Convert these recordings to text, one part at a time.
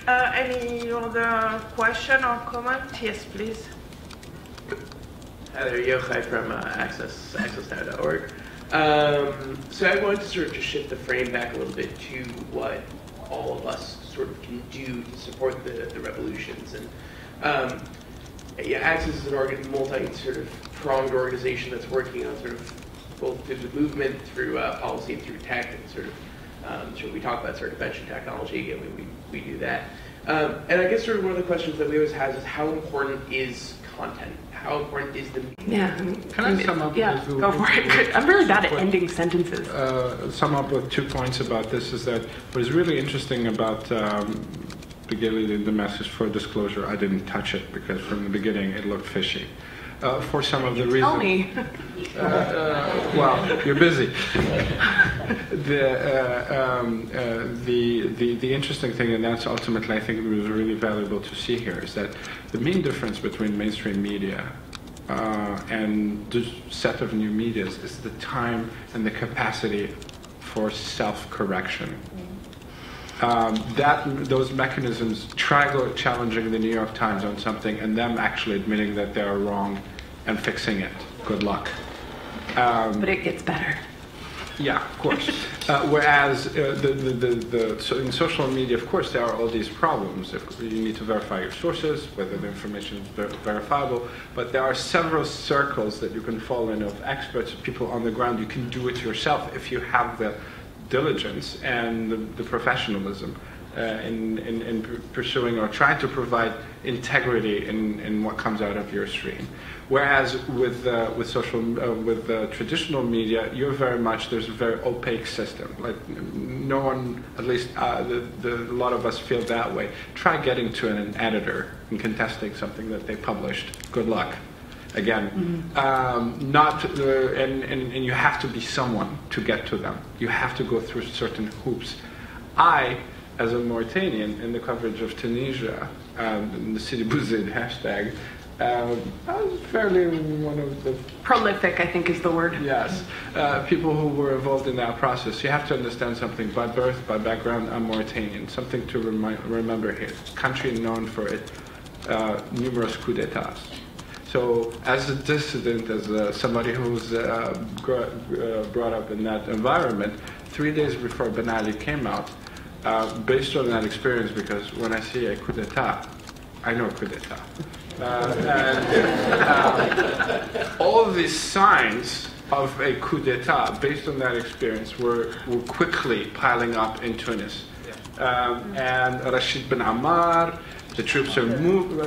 Any other question or comment? Yes, please. Hi there, Yochai from accessnow.org. So I wanted to sort of just shift the frame back a little bit to what all of us sort of can do to support the revolutions. And yeah, Access is an multi-pronged organization that's working on sort of both through the movement, through policy, and through tech, and sort of we talk about circumvention technology, and we do that. And I guess sort of one of the questions that we always have is how important is content? How important is the media? Yeah. Can I sum up? Yeah, go for it. I'm really bad at ending sentences. Sum up with 2 points about this is that what is really interesting about the Gilead, the message for disclosure, I didn't touch it because from the beginning it looked fishy. For some of the reasons. Tell me. Well, you're busy. The interesting thing, and that's ultimately I think it was really valuable to see here, is that the main difference between mainstream media and the set of new medias is the time and the capacity for self-correction. Those mechanisms, challenging the New York Times on something and them actually admitting that they are wrong and fixing it. Good luck. But it gets better. Yeah, of course. Whereas so in social media, of course, there are all these problems. You need to verify your sources, whether the information is verifiable. But there are several circles that you can fall in of experts, people on the ground. You can do it yourself if you have the diligence and the professionalism in pursuing or trying to provide integrity in what comes out of your stream. Whereas with traditional media, you're very much, there's a very opaque system. Like no one, at least a lot of us feel that way. Try getting to an editor and contesting something that they published. Good luck. Again, and you have to be someone to get to them. You have to go through certain hoops. I, as a Mauritanian, in the coverage of Tunisia, in the Sidi Bouzid hashtag, I was fairly one of the... Prolific, I think is the word. Yes. People who were involved in that process. You have to understand something. By birth, by background, I'm Mauritanian. Something to remember here. Country known for its numerous coups d'etats. So as a dissident, as somebody who's brought up in that environment, 3 days before Ben Ali came out, based on that experience, because when I see a coup d'etat, I know coup d'etat. All of these signs of a coup d'etat, based on that experience, were quickly piling up in Tunis. And Rashid bin Ammar, the troops are moving,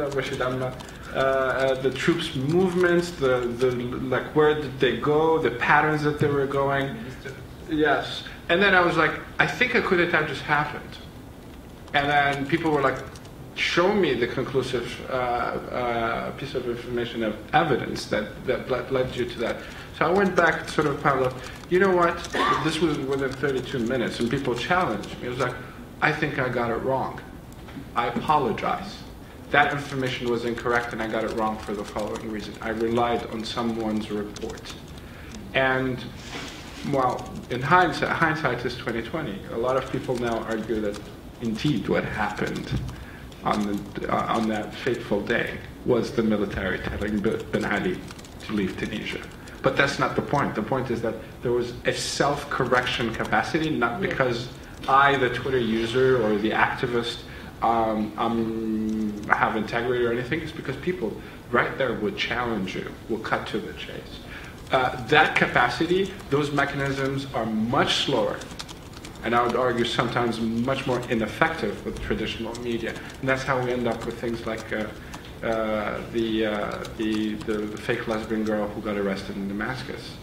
the troops' movements, like where did they go, the patterns that they were going. Yes. And then I was like, I think a coup d'etat just happened. And then people were like, show me the conclusive piece of information of evidence that led you to that. So I went back, sort of piled up, you know what, this was within 32 minutes, and people challenged me. It was like, I think I got it wrong. I apologize. That information was incorrect, and I got it wrong for the following reason. I relied on someone's report. And, well, in hindsight is 2020. A lot of people now argue that indeed what happened on that fateful day was the military telling Ben Ali to leave Tunisia. But that's not the point. The point is that there was a self-correction capacity, not because I, the Twitter user or the activist, have integrity or anything. It's because people right there would challenge you, will cut to the chase. That capacity, those mechanisms are much slower, and I would argue sometimes much more ineffective with traditional media. And that's how we end up with things like the fake lesbian girl who got arrested in Damascus.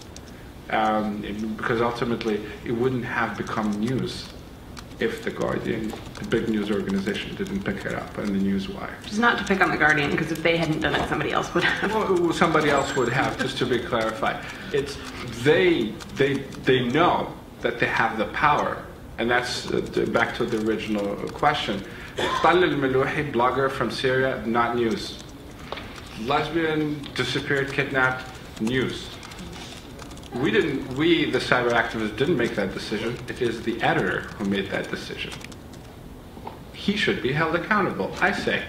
Because ultimately, it wouldn't have become news if The Guardian, the big news organization, didn't pick it up on the newswire. Just not to pick on The Guardian, because if they hadn't done it, somebody else would have. Well, somebody else would have, just to be clarified. It's they know that they have the power, and that's back to the original question. Tal al-Melouhi, blogger from Syria, not news. Lesbian, disappeared, kidnapped, news. We, the cyber activists, didn't make that decision. It is the editor who made that decision. he should be held accountable. I say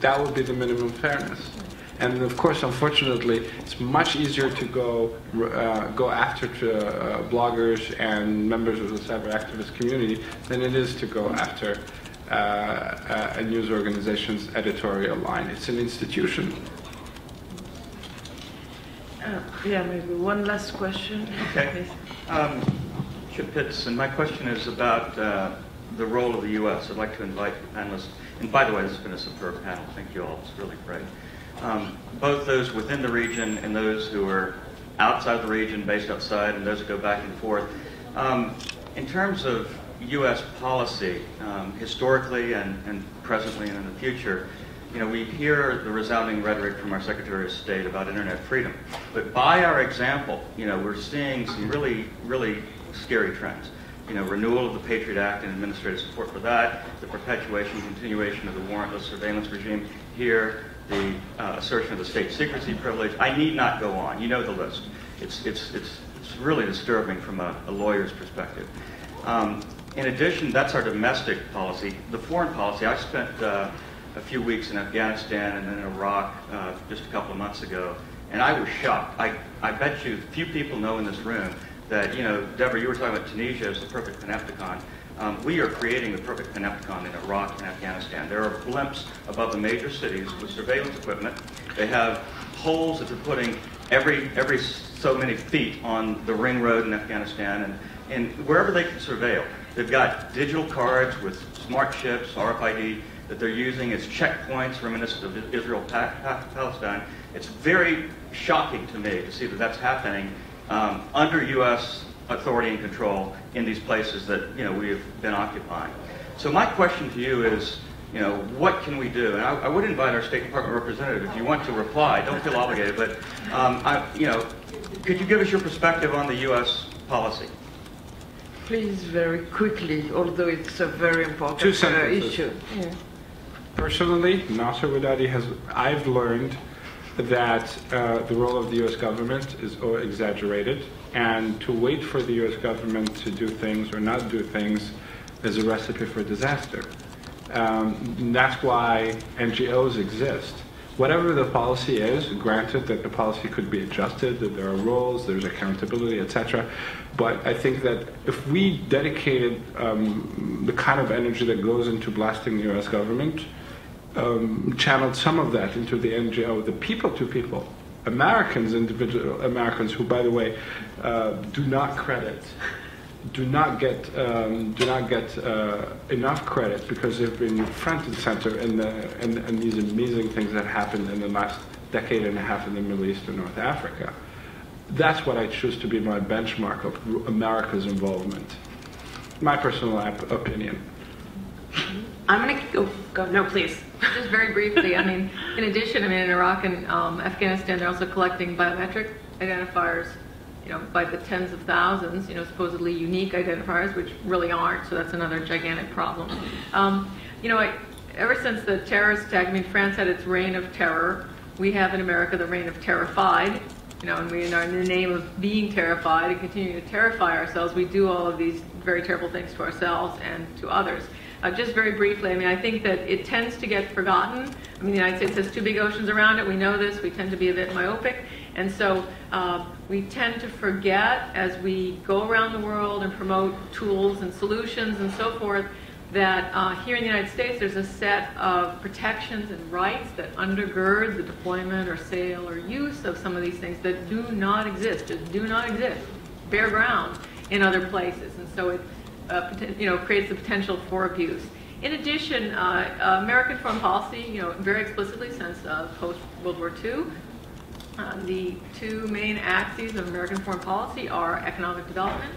that would be the minimum fairness. And of course, unfortunately, it's much easier to go after bloggers and members of the cyber activist community than it is to go after a news organization's editorial line. It's an institution. Yeah, maybe one last question. Okay. Chip Pitts, and my question is about the role of the U.S. I'd like to invite the panelists, and by the way, this has been a superb panel. Thank you all. It's really great. Both those within the region and those who are outside the region, based outside, and those who go back and forth. In terms of U.S. policy, historically and presently and in the future, you know, we hear the resounding rhetoric from our Secretary of State about internet freedom. But by our example, you know, we're seeing some really, really scary trends. You know, renewal of the Patriot Act and administrative support for that, the perpetuation, continuation of the warrantless surveillance regime here, the assertion of the state secrecy privilege. I need not go on. You know the list. It's really disturbing from a lawyer's perspective. In addition, that's our domestic policy. The foreign policy, I spent a few weeks in Afghanistan and then in Iraq just a couple of months ago, and I was shocked. I bet you few people know in this room that, you know, Deborah, you were talking about Tunisia as the perfect panopticon. We are creating the perfect panopticon in Iraq and Afghanistan. There are blimps above the major cities with surveillance equipment. They have holes that they're putting every so many feet on the ring road in Afghanistan and wherever they can surveil. They've got digital cards with smart chips, RFID, that they're using as checkpoints reminiscent of Israel-Palestine. It's very shocking to me to see that that's happening under U.S. authority and control in these places that, you know, we have been occupying. So my question to you is, you know, what can we do? And I would invite our State Department representative, if you want to reply, don't feel obligated, but, you know, could you give us your perspective on the U.S. policy? Please, very quickly, although it's a very important 2 sentences. issue. Yeah. Personally, Nasser Weddady I've learned that the role of the U.S. government is exaggerated, and to wait for the U.S. government to do things or not do things is a recipe for disaster. That's why NGOs exist. Whatever the policy is, granted that the policy could be adjusted, that there are roles, there's accountability, etc. But I think that if we dedicated the kind of energy that goes into blasting the U.S. government, channeled some of that into the NGO, the people-to-people, individual Americans who, by the way, do not get enough credit because they've been front and center in these amazing things that happened in the last decade and a half in the Middle East and North Africa. That's what I choose to be my benchmark of America's involvement. My personal opinion. I'm going to go. No, please. Just very briefly, I mean, in addition, in Iraq and Afghanistan, they're also collecting biometric identifiers, you know, by the tens of thousands, you know, supposedly unique identifiers, which really aren't, so that's another gigantic problem. You know, ever since the terrorist attack, I mean, France had its reign of terror. We have in America the reign of terrified, you know, and we are in the name of being terrified and continuing to terrify ourselves, we do all of these very terrible things to ourselves and to others. Just very briefly, I mean, I think that it tends to get forgotten. I mean, the United States has 2 big oceans around it. We know this. We tend to be a bit myopic. And so we tend to forget as we go around the world and promote tools and solutions and so forth that here in the United States there's a set of protections and rights that undergird the deployment or sale or use of some of these things that do not exist, just do not exist, bare ground in other places. And so it you know, creates the potential for abuse. In addition, American foreign policy, you know, very explicitly since post-World War II, the 2 main axes of American foreign policy are economic development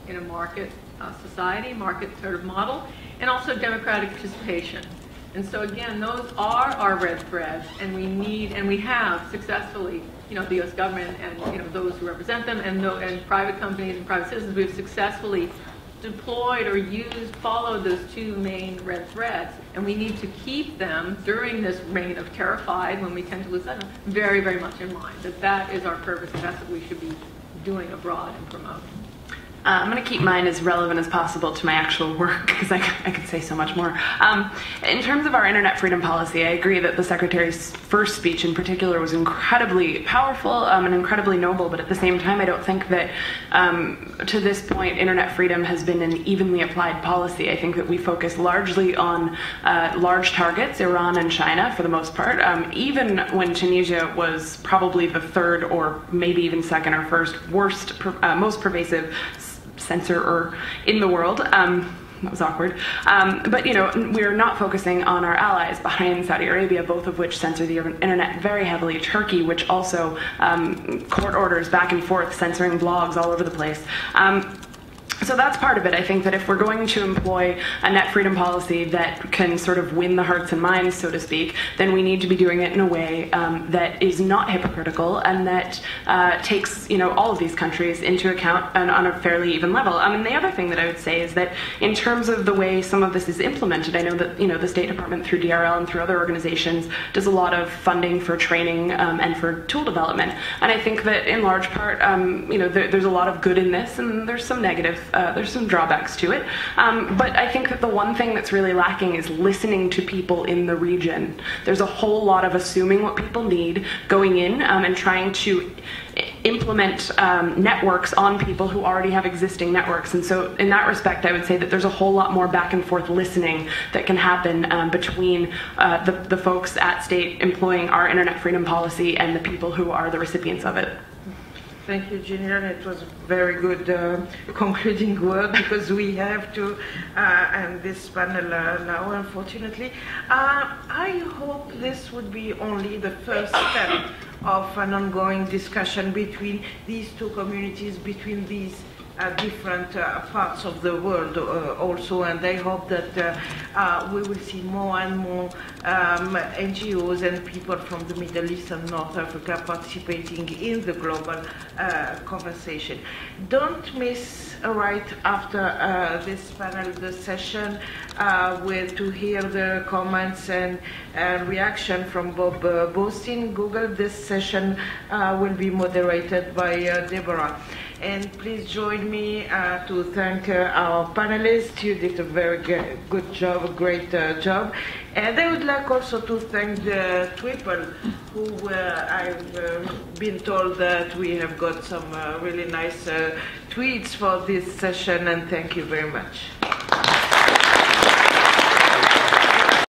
in a market society, market sort of model, and also democratic participation. And so again, those are our red threads, and we have successfully, you know, the U.S. government and, you know, those who represent them and private companies and private citizens, we've successfully deployed or followed those 2 main red threads, and we need to keep them during this reign of terrified, when we tend to lose that, very, very much in mind, that is our purpose, and that's what we should be doing abroad and promoting. I'm going to keep mine as relevant as possible to my actual work because I could say so much more. In terms of our internet freedom policy, I agree that the Secretary's first speech in particular was incredibly powerful and incredibly noble, but at the same time I don't think that to this point internet freedom has been an evenly applied policy. I think that we focus largely on large targets, Iran and China for the most part, even when Tunisia was probably the third or maybe even second or first worst, most pervasive censorer in the world. That was awkward. But, you know, we're not focusing on our allies, Bahrain and Saudi Arabia, both of which censor the internet very heavily. Turkey, which also court orders back and forth, censoring blogs all over the place. So that's part of it. I think that if we're going to employ a net freedom policy that can sort of win the hearts and minds, so to speak, then we need to be doing it in a way that is not hypocritical and that takes, you know, all of these countries into account and on a fairly even level. And the other thing that I would say is that in terms of the way some of this is implemented, I know that, you know, the State Department through DRL and through other organizations does a lot of funding for training and for tool development. And I think that in large part, you know, there's a lot of good in this and there's some negative. There's some drawbacks to it, but I think that the one thing that's really lacking is listening to people in the region. There's a whole lot of assuming what people need, going in and trying to implement networks on people who already have existing networks. And so in that respect, I would say that there's a whole lot more back and forth listening that can happen between the folks at state employing our internet freedom policy and the people who are the recipients of it. Thank you, Jillian. It was a very good concluding word because we have to end this panel now, unfortunately. I hope this would be only the first step of an ongoing discussion between these two communities, between these different parts of the world also, and I hope that we will see more and more NGOs and people from the Middle East and North Africa participating in the global conversation. Don't miss right after this panel, the session to hear the comments and reaction from Bob Bostin. Google. This session will be moderated by Deborah. And please join me to thank our panelists. You did a very good job, a great job. And I would like also to thank the people who I've been told that we have got some really nice tweets for this session, and thank you very much.